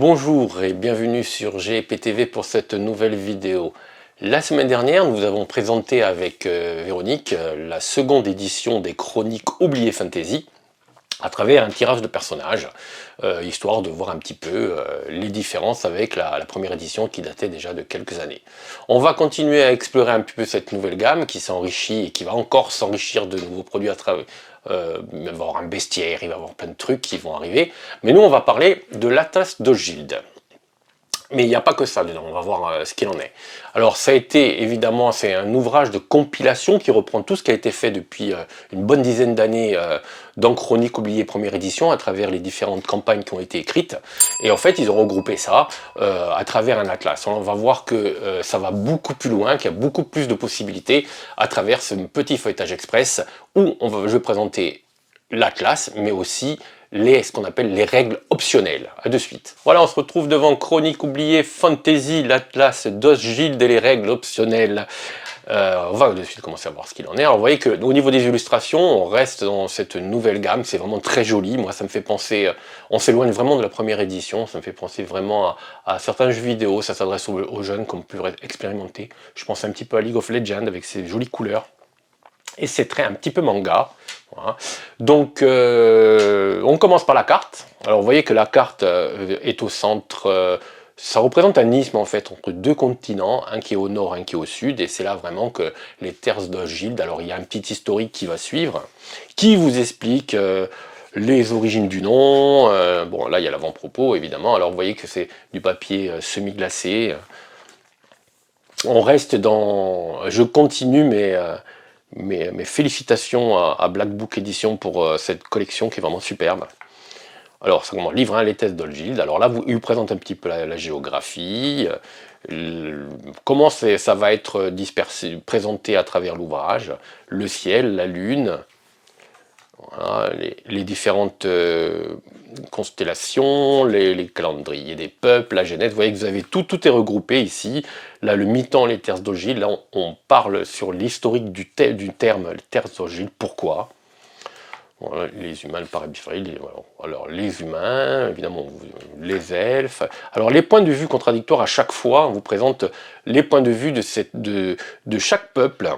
Bonjour et bienvenue sur GPTV pour cette nouvelle vidéo. La semaine dernière, nous avons présenté avec Véronique la seconde édition des Chroniques Oubliées Fantasy à travers un tirage de personnages, histoire de voir un petit peu les différences avec la première édition qui datait déjà de quelques années. On va continuer à explorer un petit peu cette nouvelle gamme qui s'enrichit et qui va encore s'enrichir de nouveaux produits à travers. Il va y avoir un bestiaire, il va y avoir plein de trucs qui vont arriver. Mais nous, on va parler de l'Atlas d'Osgiliath. Mais il n'y a pas que ça dedans, on va voir ce qu'il en est. Alors ça a été, évidemment, c'est un ouvrage de compilation qui reprend tout ce qui a été fait depuis une bonne dizaine d'années dans Chroniques Oubliées première édition, à travers les différentes campagnes qui ont été écrites. Et en fait, ils ont regroupé ça à travers un atlas. On va voir que ça va beaucoup plus loin, qu'il y a beaucoup plus de possibilités à travers ce petit feuilletage express où je vais présenter l'atlas, mais aussi ce qu'on appelle les règles optionnelles. A de suite. Voilà, on se retrouve devant Chroniques Oubliées Fantasy, l'Atlas d'Osgiliath et les règles optionnelles. On va de suite commencer à voir ce qu'il en est. Alors vous voyez qu'au niveau des illustrations, on reste dans cette nouvelle gamme, c'est vraiment très joli. Moi ça me fait penser, on s'éloigne vraiment de la première édition, ça me fait penser vraiment à certains jeux vidéo, ça s'adresse aux jeunes comme plus expérimentés. Je pense un petit peu à League of Legends avec ses jolies couleurs. Et c'est très un petit peu manga. Voilà. Donc on commence par la carte. Alors vous voyez que la carte est au centre, ça représente un isthme en fait entre deux continents, un qui est au nord, un qui est au sud, et c'est là vraiment que les terres d'Osgiliath. Alors il y a un petit historique qui va suivre, qui vous explique les origines du nom. Bon là il y a l'avant-propos évidemment, alors vous voyez que c'est du papier semi-glacé. On reste dans... Je continue mes félicitations à Black Book Edition pour cette collection qui est vraiment superbe. Alors, c'est comment livre 1, les tests d'Osgiliath. Alors là, il vous présente un petit peu la géographie, comment ça va être dispersé, présenté à travers l'ouvrage, le ciel, la lune, voilà, les différentes constellations, les calendriers des peuples, la Genèse. Vous voyez que vous avez tout est regroupé ici. Là, le mi-temps, les terres d'Osgiliath. Là, on parle sur l'historique du terme les terres d'Osgiliath. Pourquoi? Voilà, les humains, le parabifril, alors les humains, évidemment, les elfes. Alors les points de vue contradictoires à chaque fois, on vous présente les points de vue de chaque peuple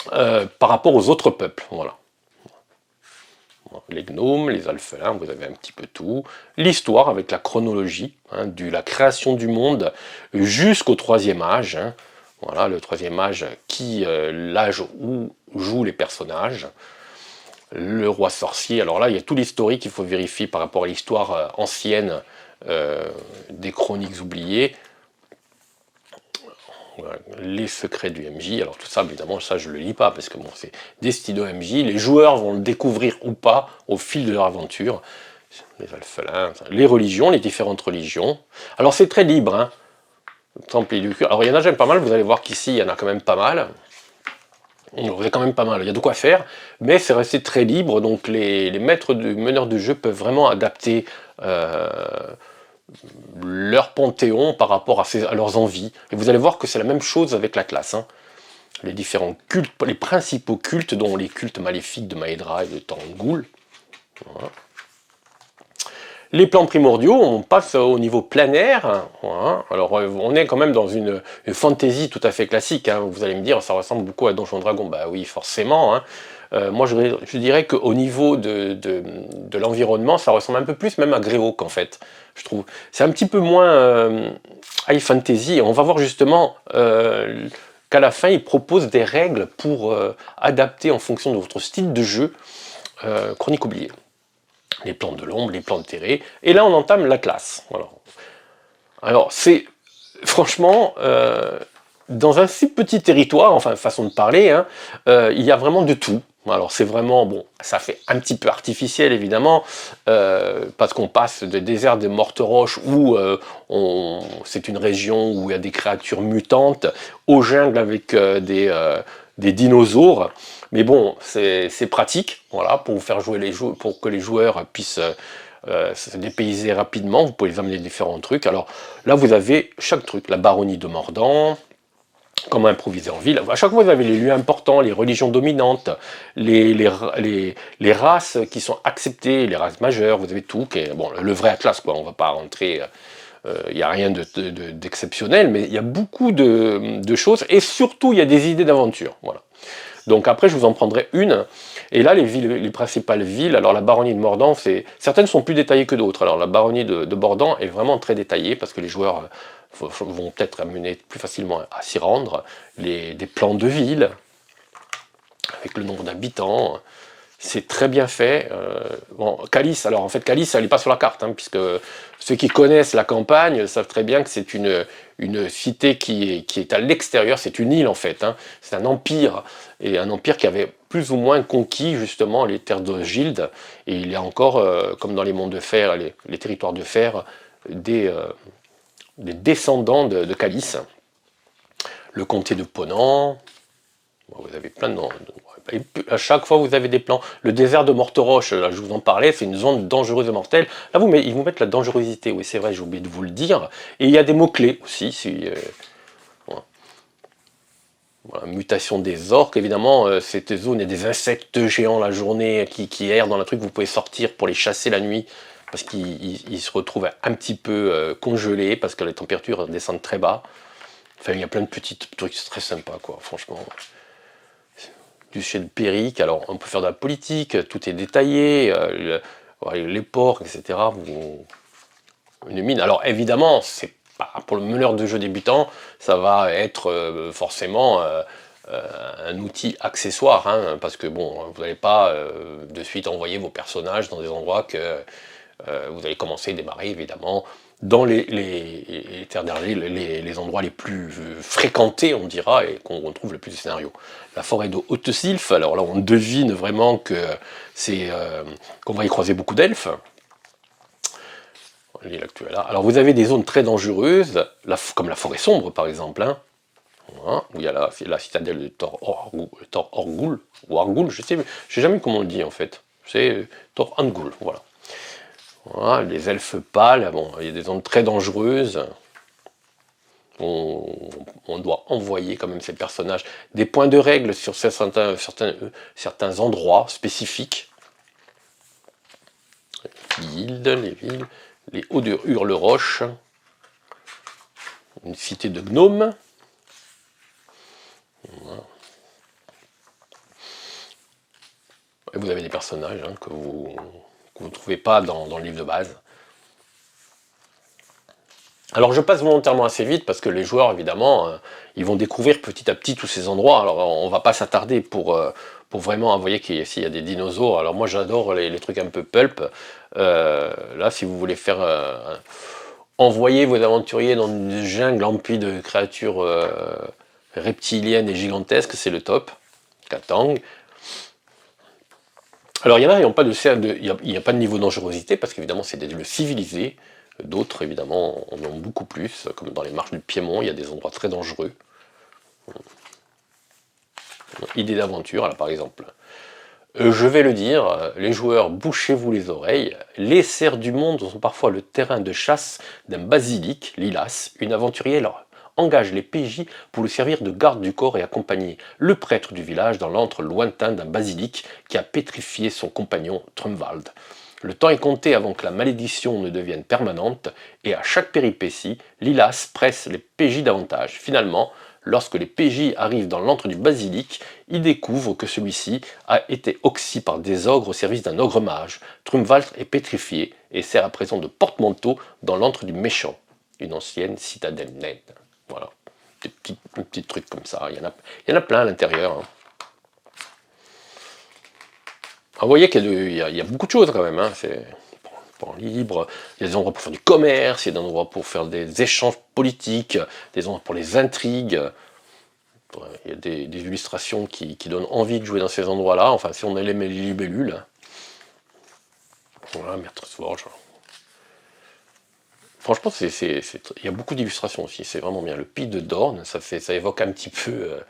par rapport aux autres peuples. Voilà. Les gnomes, les alphelins, vous avez un petit peu tout. L'histoire avec la chronologie, de la création du monde jusqu'au troisième âge. Voilà, le troisième âge qui l'âge où jouent les personnages. Le roi sorcier, alors là il y a tout l'historique qu'il faut vérifier par rapport à l'histoire ancienne des chroniques oubliées. Voilà, les secrets du MJ, alors tout ça évidemment ça je le lis pas parce que bon c'est destiné au MJ, les joueurs vont le découvrir ou pas au fil de leur aventure. Les alphelins, les religions, les différentes religions. Alors c'est très libre, hein. Temple du cul. Alors il y en a déjà pas mal, vous allez voir qu'ici il y en a quand même pas mal. Vous avez quand même pas mal, il y a de quoi faire, mais c'est resté très libre, donc les meneurs de jeu peuvent vraiment adapter leur panthéon par rapport à leurs envies. Et vous allez voir que c'est la même chose avec la classe. Hein. Les différents cultes, les principaux cultes, dont les cultes maléfiques de Maedra et de Tangul. Voilà. Les plans primordiaux, on passe au niveau planaire. Voilà. Alors on est quand même dans une fantasy tout à fait classique. Hein. Vous allez me dire, ça ressemble beaucoup à Donjons Dragon. Bah oui, forcément. Hein. Moi je dirais qu'au niveau de l'environnement, ça ressemble un peu plus même à Greyhawk en fait, je trouve. C'est un petit peu moins high fantasy. On va voir justement qu'à la fin, il propose des règles pour adapter en fonction de votre style de jeu Chroniques Oubliées. Les plans de l'ombre, les plans de terré, et là on entame l'Atlas. Voilà. Alors c'est franchement dans un si petit territoire, enfin façon de parler, hein, il y a vraiment de tout. Alors c'est vraiment, bon, ça fait un petit peu artificiel évidemment, parce qu'on passe des déserts de mortes roches où c'est une région où il y a des créatures mutantes, aux jungles avec des dinosaures. Mais bon, c'est pratique, voilà, pour vous faire jouer pour que les joueurs puissent se dépayser rapidement. Vous pouvez les amener différents trucs. Alors là, vous avez chaque truc, la baronnie de Mordant, comment improviser en ville. À chaque fois, vous avez les lieux importants, les religions dominantes, les races qui sont acceptées, les races majeures, vous avez tout. Qui est, bon, le vrai Atlas, quoi. On ne va pas rentrer, il n'y a rien d'exceptionnel, mais il y a beaucoup de choses, et surtout, il y a des idées d'aventure. Voilà. Donc après, je vous en prendrai une. Et là, les principales villes, alors la baronnie de Mordan, certaines sont plus détaillées que d'autres. Alors la baronnie de Mordan est vraiment très détaillée, parce que les joueurs vont peut-être amener plus facilement à s'y rendre. Des plans de ville, avec le nombre d'habitants, c'est très bien fait. Bon, Calice, alors en fait Calice, elle n'est pas sur la carte, hein, puisque ceux qui connaissent la campagne savent très bien que c'est une cité qui est à l'extérieur, c'est une île en fait, hein. C'est un empire, et un empire qui avait plus ou moins conquis justement les terres de Gilde, et il y a encore, comme dans les mondes de fer, les territoires de fer, des descendants de Calice. Le comté de Ponant, vous avez plein de noms. À chaque fois, vous avez des plans. Le désert de Morteroche, là, je vous en parlais, c'est une zone dangereuse et mortelle. Là, ils vous mettent la dangerosité. Oui, c'est vrai, j'ai oublié de vous le dire. Et il y a des mots-clés aussi. Voilà. Voilà, mutation des orques, évidemment, cette zone, il y a des insectes géants la journée qui errent dans le truc. Vous pouvez sortir pour les chasser la nuit, parce qu'ils se retrouvent un petit peu congelés, parce que les températures descendent très bas. Enfin, il y a plein de petits trucs très sympas, quoi, franchement. Duché de Périque, alors on peut faire de la politique, tout est détaillé, les ports, etc. Une mine. Alors évidemment, c'est pas pour le meneur de jeu débutant, ça va être forcément un outil accessoire, hein, parce que bon, vous n'allez pas de suite envoyer vos personnages dans des endroits que vous allez commencer à démarrer évidemment dans les terres d'Argile, les endroits les plus fréquentés, on dira, et qu'on retrouve le plus de scénarios. La forêt de Haute-Sylph, alors là on devine vraiment que qu'on va y croiser beaucoup d'elfes. L'île actuelle là. Alors vous avez des zones très dangereuses, comme la forêt sombre par exemple, hein, voilà, où il y a la citadelle de Tor Orgul, ou Argul, je sais jamais comment on le dit en fait. C'est Tor Angul, voilà. Voilà, les elfes pâles, bon, il y a des zones très dangereuses. On doit envoyer quand même ces personnages des points de règle sur certains endroits spécifiques. Les villes, les hauts de Hurle-Roche, une cité de gnomes. Voilà. Et vous avez des personnages que vous ne trouvez pas dans le livre de base. Alors je passe volontairement assez vite parce que les joueurs évidemment ils vont découvrir petit à petit tous ces endroits. Alors on va pas s'attarder pour vraiment envoyer s'il y a des dinosaures. Alors moi j'adore les trucs un peu pulp. Là si vous voulez faire envoyer vos aventuriers dans une jungle emplie de créatures reptiliennes et gigantesques, c'est le top. Katang. Alors il y en a qui n'ont pas il n'y a pas de niveau de dangerosité parce qu'évidemment c'est des lieux civilisés. D'autres, évidemment, en ont beaucoup plus, comme dans les marches du Piémont, il y a des endroits très dangereux. Idée d'aventure, là par exemple. Je vais le dire, les joueurs, bouchez-vous les oreilles. Les cerfs du monde sont parfois le terrain de chasse d'un basilic, Lilas. Une aventurière engage les PJ pour lui servir de garde du corps et accompagner le prêtre du village dans l'antre lointain d'un basilic qui a pétrifié son compagnon Trumwald. Le temps est compté avant que la malédiction ne devienne permanente, et à chaque péripétie, Lilas presse les PJ davantage. Finalement, lorsque les PJ arrivent dans l'antre du basilic, ils découvrent que celui-ci a été oxy par des ogres au service d'un ogre mage. Trumwald est pétrifié et sert à présent de porte-manteau dans l'antre du méchant, une ancienne citadelle naine. Voilà, des petits trucs comme ça, il y en a plein à l'intérieur. Hein. Vous voyez qu'il y a beaucoup de choses quand même, hein. C'est en libre, il y a des endroits pour faire du commerce, il y a des endroits pour faire des échanges politiques, des endroits pour les intrigues. Il y a des illustrations qui donnent envie de jouer dans ces endroits-là, enfin si on aime les libellules. Voilà, Mertresforge. Franchement, il y a beaucoup d'illustrations aussi, c'est vraiment bien. Le Pic de Dorne, ça évoque un petit peu,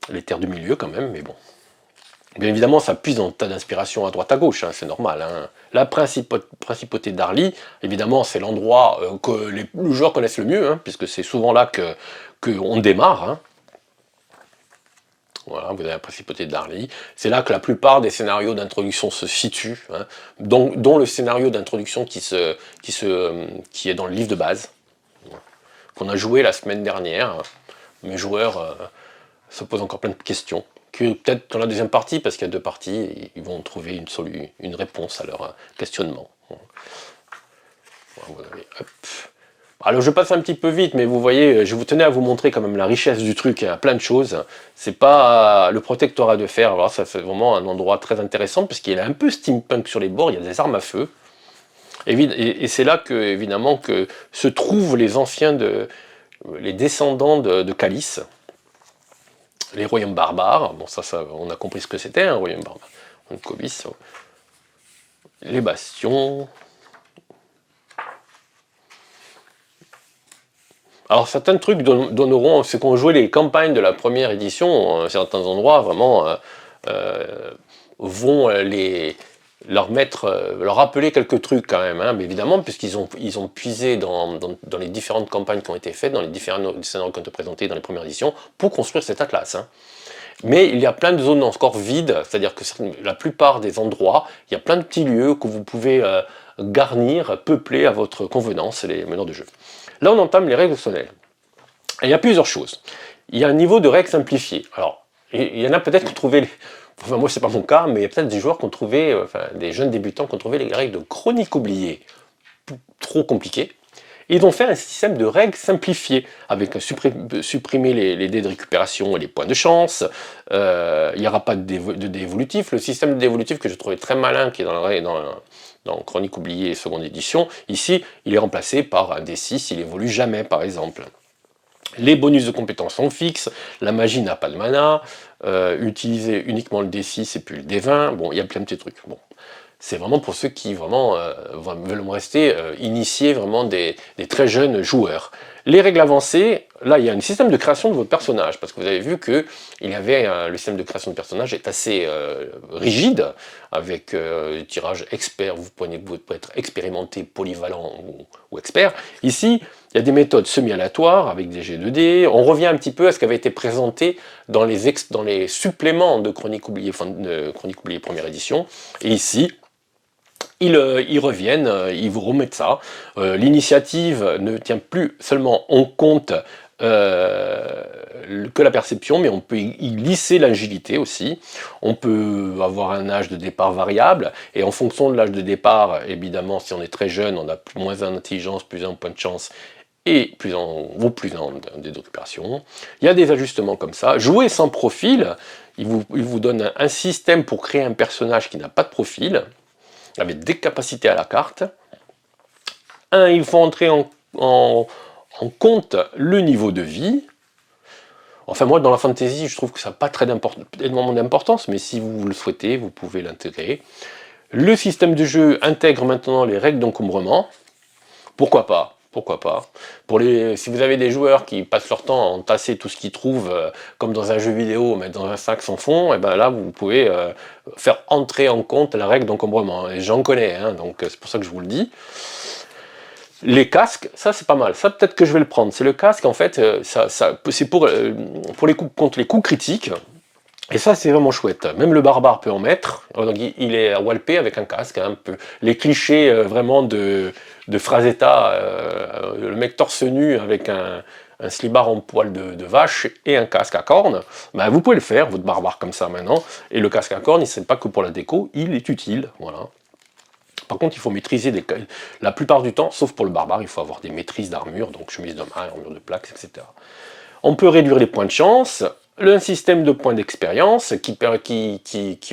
les terres du milieu quand même, mais bon. Bien évidemment, ça puise dans tas d'inspiration à droite à gauche, hein, c'est normal. Hein. La principauté d'Arly, évidemment, c'est l'endroit que les joueurs connaissent le mieux, hein, puisque c'est souvent là qu'on démarre. Hein. Voilà, vous avez la principauté d'Arly. C'est là que la plupart des scénarios d'introduction se situent, hein, dont le scénario d'introduction qui est dans le livre de base, qu'on a joué la semaine dernière. Mes joueurs se posent encore plein de questions. Peut-être dans la deuxième partie, parce qu'il y a deux parties, ils vont trouver une réponse à leur questionnement. Voilà, vous avez, hop. Alors je passe un petit peu vite, mais vous voyez, je vous tenais à vous montrer quand même la richesse du truc, il y a plein de choses. C'est pas le protectorat de fer, alors ça fait vraiment un endroit très intéressant, parce qu'il est un peu steampunk sur les bords, il y a des armes à feu. Et c'est là que, évidemment, que se trouvent les anciens, les descendants de Calice, les royaumes barbares. Bon, ça on a compris ce que c'était, un royaume barbare. Donc Cobis, les bastions. Alors certains trucs donneront, c'est qu'on jouait les campagnes de la première édition, certains endroits vraiment vont leur rappeler quelques trucs quand même, hein, mais évidemment, puisqu'ils ont puisé dans les différentes campagnes qui ont été faites, dans les différents scénarios qui ont été présentés dans les premières éditions, pour construire cet atlas. Hein. Mais il y a plein de zones encore vides, c'est-à-dire que la plupart des endroits, il y a plein de petits lieux que vous pouvez garnir, peupler à votre convenance, les meneurs de jeu. Là, on entame les règles optionnelles. Et il y a plusieurs choses. Il y a un niveau de règles simplifiées. Alors, il y en a peut-être qui ont trouvé, enfin moi c'est pas mon cas, mais il y a peut-être des joueurs qui ont trouvé, enfin des jeunes débutants qui ont trouvé les règles de chronique oubliée trop compliquées. Et ils ont fait un système de règles simplifiées, avec supprimer les dés de récupération et les points de chance. Il n'y aura pas de dés évolutifs. Le système de dés évolutifs que je trouvais très malin, qui est dans Chronique oubliée seconde édition, ici, il est remplacé par un D6, il évolue jamais, par exemple. Les bonus de compétences sont fixes, la magie n'a pas de mana, utiliser uniquement le D6 et puis le D20, bon, il y a plein de petits trucs. Bon. C'est vraiment pour ceux qui vraiment veulent rester initiés, vraiment des très jeunes joueurs. Les règles avancées, là il y a un système de création de votre personnage, parce que vous avez vu que le système de création de personnage est assez rigide, avec tirage expert, vous pouvez être expérimenté, polyvalent ou expert. Ici, il y a des méthodes semi-aléatoires avec des G2D. On revient un petit peu à ce qui avait été présenté dans les suppléments de Chronique oubliée première édition. Et ici, ils reviennent, ils vous remettent ça. L'initiative ne tient plus seulement en compte que la perception, mais on peut y glisser l'agilité aussi. On peut avoir un âge de départ variable, et en fonction de l'âge de départ, évidemment, si on est très jeune, on a moins d'intelligence, plus un point de chance, et plus en des récupérations. Il y a des ajustements comme ça. Jouer sans profil, il vous donne un système pour créer un personnage qui n'a pas de profil, avec des capacités à la carte. Il faut entrer en compte le niveau de vie. Enfin moi dans la fantasy je trouve que ça n'a pas énormément d'importance, mais si vous le souhaitez, vous pouvez l'intégrer. Le système de jeu intègre maintenant les règles d'encombrement. Pourquoi pas? Pourquoi pas? Si vous avez des joueurs qui passent leur temps à entasser tout ce qu'ils trouvent, comme dans un jeu vidéo, mettre dans un sac sans fond, et ben là vous pouvez faire entrer en compte la règle d'encombrement. Et j'en connais, hein, donc c'est pour ça que je vous le dis. Les casques, ça c'est pas mal, ça peut-être que je vais le prendre. C'est le casque en fait, c'est pour les coups, contre les coups critiques. Et ça c'est vraiment chouette, même le barbare peut en mettre, donc il est walpé avec un casque, hein, un peu. Les clichés vraiment de Frazetta, le mec torse nu avec un slibard en poil de vache et un casque à cornes, ben, vous pouvez le faire, votre barbare comme ça maintenant, et le casque à cornes, il n'est pas que pour la déco, il est utile, voilà. Par contre, il faut maîtriser la plupart du temps, sauf pour le barbare, il faut avoir des maîtrises d'armure, donc chemise de main, armure de plaques, etc. On peut réduire les points de chance, un système de points d'expérience qui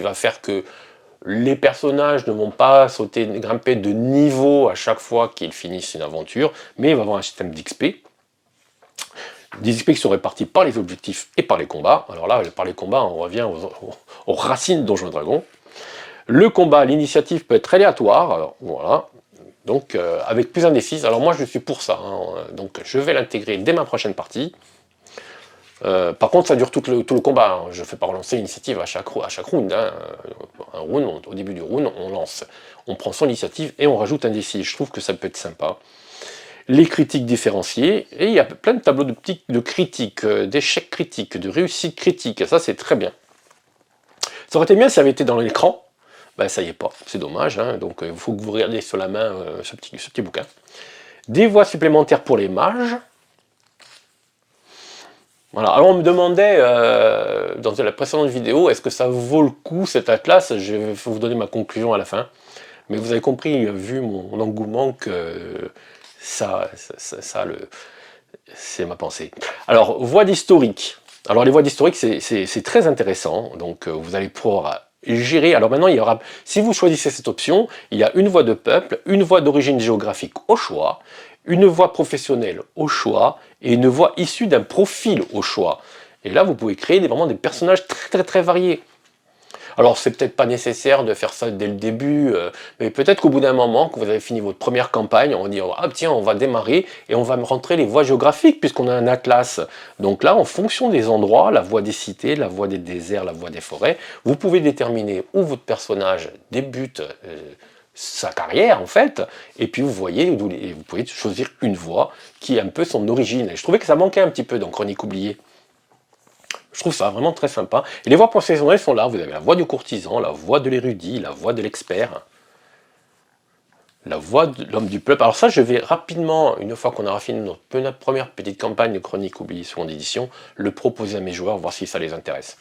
va faire que les personnages ne vont pas grimper de niveau à chaque fois qu'ils finissent une aventure, mais il va y avoir un système d'XP. Des XP qui sont répartis par les objectifs et par les combats. Alors là, par les combats, on revient aux racines de Donjons & Dragons. Le combat, l'initiative peut être aléatoire, alors voilà, donc avec plus un D6. Alors moi je suis pour ça, hein, donc je vais l'intégrer dès ma prochaine partie. Par contre, ça dure tout le combat, hein. Je ne fais pas relancer l'initiative à chaque round, hein. Un round, au début du round, on lance. On prend son initiative et on rajoute un D6. Je trouve que ça peut être sympa. Les critiques différenciées, et il y a plein de tableaux de critiques, d'échecs critiques, de réussites critiques. Ça, c'est très bien. Ça aurait été bien si ça avait été dans l'écran. Ben, ça y est pas, c'est dommage, hein. Donc il faut que vous regardiez sur la main ce petit bouquin. Des voies supplémentaires pour les mages. Voilà. Alors on me demandait dans la précédente vidéo, est-ce que ça vaut le coup cet atlas? Je vais vous donner ma conclusion à la fin. Mais vous avez compris, vu mon engouement, que c'est ma pensée. Alors, voies d'historique. Alors les voies d'historique, c'est très intéressant. Donc vous allez pouvoir gérer. Alors maintenant, il y aura, si vous choisissez cette option, il y a une voie de peuple, une voie d'origine géographique au choix, une voie professionnelle au choix, et une voie issue d'un profil au choix. Et là, vous pouvez créer vraiment des personnages très variés. Alors, c'est peut-être pas nécessaire de faire ça dès le début, mais peut-être qu'au bout d'un moment, que vous avez fini votre première campagne, on va dire, ah tiens, on va démarrer, et on va rentrer les voies géographiques, puisqu'on a un atlas. Donc là, en fonction des endroits, la voie des cités, la voie des déserts, la voie des forêts, vous pouvez déterminer où votre personnage débute sa carrière, en fait, et puis vous voyez, vous pouvez choisir une voie qui est un peu son origine. Et je trouvais que ça manquait un petit peu dans Chronique oubliée. Je trouve ça vraiment très sympa. Et les voies professionnelles sont là. Vous avez la voie du courtisan, la voie de l'érudit, la voie de l'expert, la voie de l'homme du peuple. Alors ça, je vais rapidement, une fois qu'on aura fini notre première petite campagne de Chronique oubliée seconde édition, le proposer à mes joueurs, voir si ça les intéresse.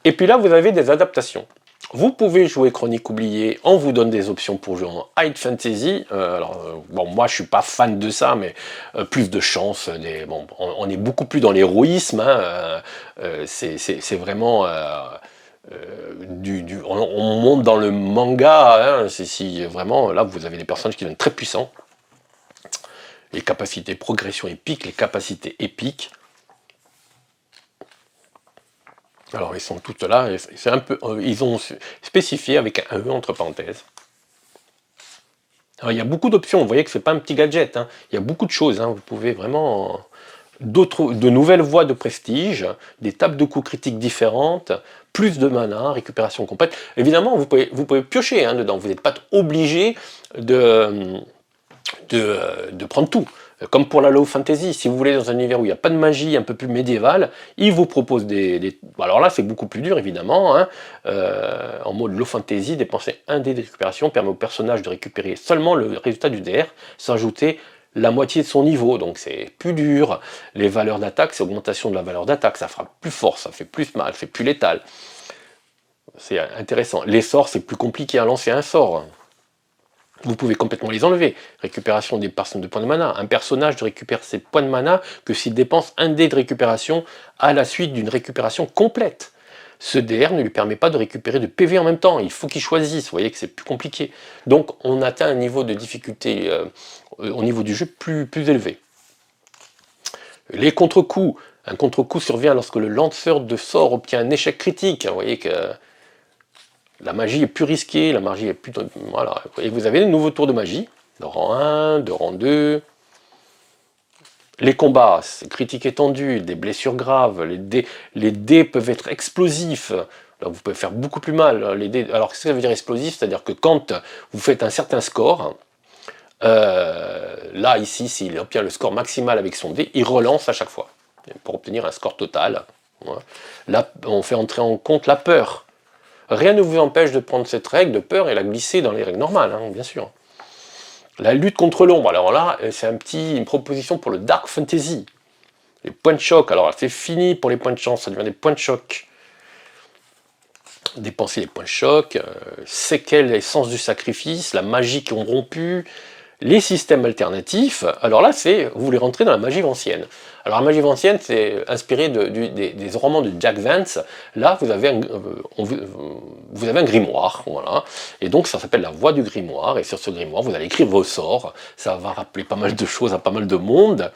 Et puis là, vous avez des adaptations. Vous pouvez jouer Chronique oubliée, on vous donne des options pour jouer en High Fantasy. Bon, moi je suis pas fan de ça, mais plus de chance. Bon, on est beaucoup plus dans l'héroïsme. Hein, c'est vraiment on monte dans le manga. Hein, si vraiment là vous avez des personnages qui deviennent très puissants. Les capacités progression épique, les capacités épiques. Alors ils sont toutes là, c'est un peu, ils ont spécifié avec un E entre parenthèses. Alors il y a beaucoup d'options, vous voyez que c'est pas un petit gadget, hein. Il y a beaucoup de choses, hein. Vous pouvez vraiment de nouvelles voies de prestige, des tables de coups critiques différentes, plus de mana, récupération complète. Évidemment, vous pouvez piocher hein, dedans, vous n'êtes pas obligé de prendre tout. Comme pour la low fantasy, si vous voulez dans un univers où il n'y a pas de magie, un peu plus médiéval, il vous propose alors là, c'est beaucoup plus dur, évidemment. Hein. En mode low fantasy, dépenser un dé de récupération permet au personnage de récupérer seulement le résultat du DR, sans ajouter la moitié de son niveau, donc c'est plus dur. Les valeurs d'attaque, c'est augmentation de la valeur d'attaque, ça fera plus fort, ça fait plus mal, c'est plus létal. C'est intéressant. Les sorts, c'est plus compliqué à lancer un sort. Vous pouvez complètement les enlever. Récupération des personnes de points de mana. Un personnage ne récupère ses points de mana que s'il dépense un dé de récupération à la suite d'une récupération complète. Ce DR ne lui permet pas de récupérer de PV en même temps. Il faut qu'il choisisse. Vous voyez que c'est plus compliqué. Donc on atteint un niveau de difficulté au niveau du jeu plus élevé. Les contre-coups. Un contre-coup survient lorsque le lanceur de sort obtient un échec critique. Vous voyez que la magie est plus risquée, la magie est plus... Voilà. Et vous avez de nouveaux tours de magie, de rang 1, de rang 2. Les combats, c'est critique étendue, des blessures graves, les dés peuvent être explosifs. Là, vous pouvez faire beaucoup plus mal. Les dés. Alors, qu'est-ce que ça veut dire explosif? C'est-à-dire que quand vous faites un certain score, là, ici, s'il obtient le score maximal avec son dé, il relance à chaque fois, pour obtenir un score total. Voilà. Là, on fait entrer en compte la peur. Rien ne vous empêche de prendre cette règle de peur et la glisser dans les règles normales, hein, bien sûr. La lutte contre l'ombre, alors là, c'est une proposition pour le Dark Fantasy. Les points de choc, alors c'est fini pour les points de chance, ça devient des points de choc. Dépenser les points de choc, séquelles et sens du sacrifice, la magie corrompue, les systèmes alternatifs. Alors là, vous voulez rentrer dans la magie ancienne. Alors la magie ancienne, c'est inspiré des romans de Jack Vance. Là, vous avez un grimoire, voilà. Et donc ça s'appelle la voie du grimoire. Et sur ce grimoire, vous allez écrire vos sorts. Ça va rappeler pas mal de choses à pas mal de monde.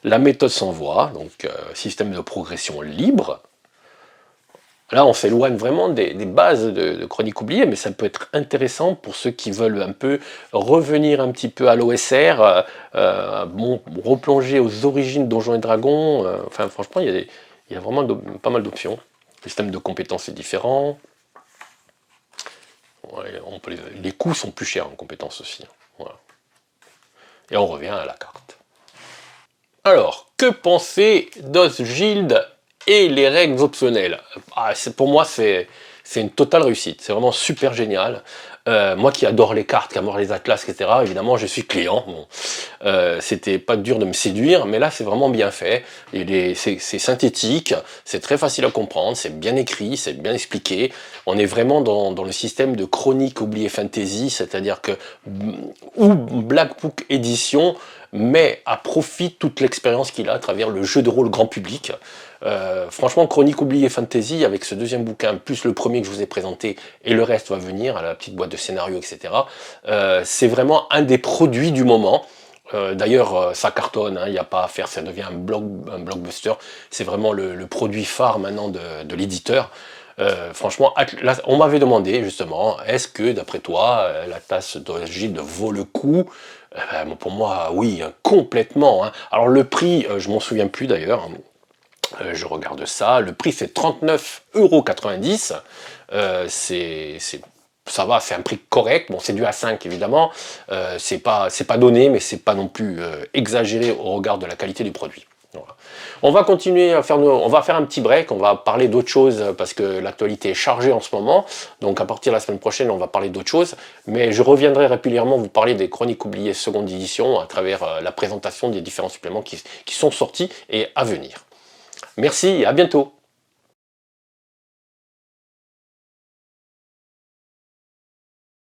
La méthode sans voix, donc système de progression libre. Là, on s'éloigne vraiment des bases de Chroniques oubliées, mais ça peut être intéressant pour ceux qui veulent un peu revenir un petit peu à l'OSR, bon, replonger aux origines de Donjons et Dragons. Enfin, franchement, il y a vraiment pas mal d'options. Le système de compétences est différent. Ouais, les coûts sont plus chers en compétences aussi, hein. Voilà. Et on revient à la carte. Alors, que penser d'Osgiliath et les règles optionnelles? Pour moi, c'est une totale réussite. C'est vraiment super génial. Moi qui adore les cartes, qui adore les atlas, etc., évidemment, je suis client. Bon, c'était pas dur de me séduire, mais là, c'est vraiment bien fait. C'est synthétique, c'est très facile à comprendre, c'est bien écrit, c'est bien expliqué. On est vraiment dans le système de chronique oubliée fantasy, c'est-à-dire que ou Black Book Edition met à profit toute l'expérience qu'il a à travers le jeu de rôle grand public. Franchement, Chronique oubliée fantasy, avec ce deuxième bouquin, plus le premier que je vous ai présenté, et le reste va venir, à la petite boîte de scénario, etc. C'est vraiment un des produits du moment. D'ailleurs, ça cartonne, il n'y a pas à faire, ça devient un blockbuster. C'est vraiment le produit phare maintenant de l'éditeur. Franchement, on m'avait demandé justement, est-ce que d'après toi, la tasse d'Osgiliath vaut le coup? Pour moi, oui, complètement, hein. Alors le prix, je m'en souviens plus d'ailleurs. Je regarde ça, le prix c'est 39,90 €. Ça va, c'est un prix correct. Bon, c'est du A5 évidemment. C'est pas donné, mais c'est pas non plus exagéré au regard de la qualité du produit. Voilà. On va continuer à faire on va faire un petit break, on va parler d'autres choses parce que l'actualité est chargée en ce moment. Donc à partir de la semaine prochaine, on va parler d'autres choses. Mais je reviendrai régulièrement vous parler des Chroniques oubliées seconde édition à travers la présentation des différents suppléments qui sont sortis et à venir. Merci et à bientôt.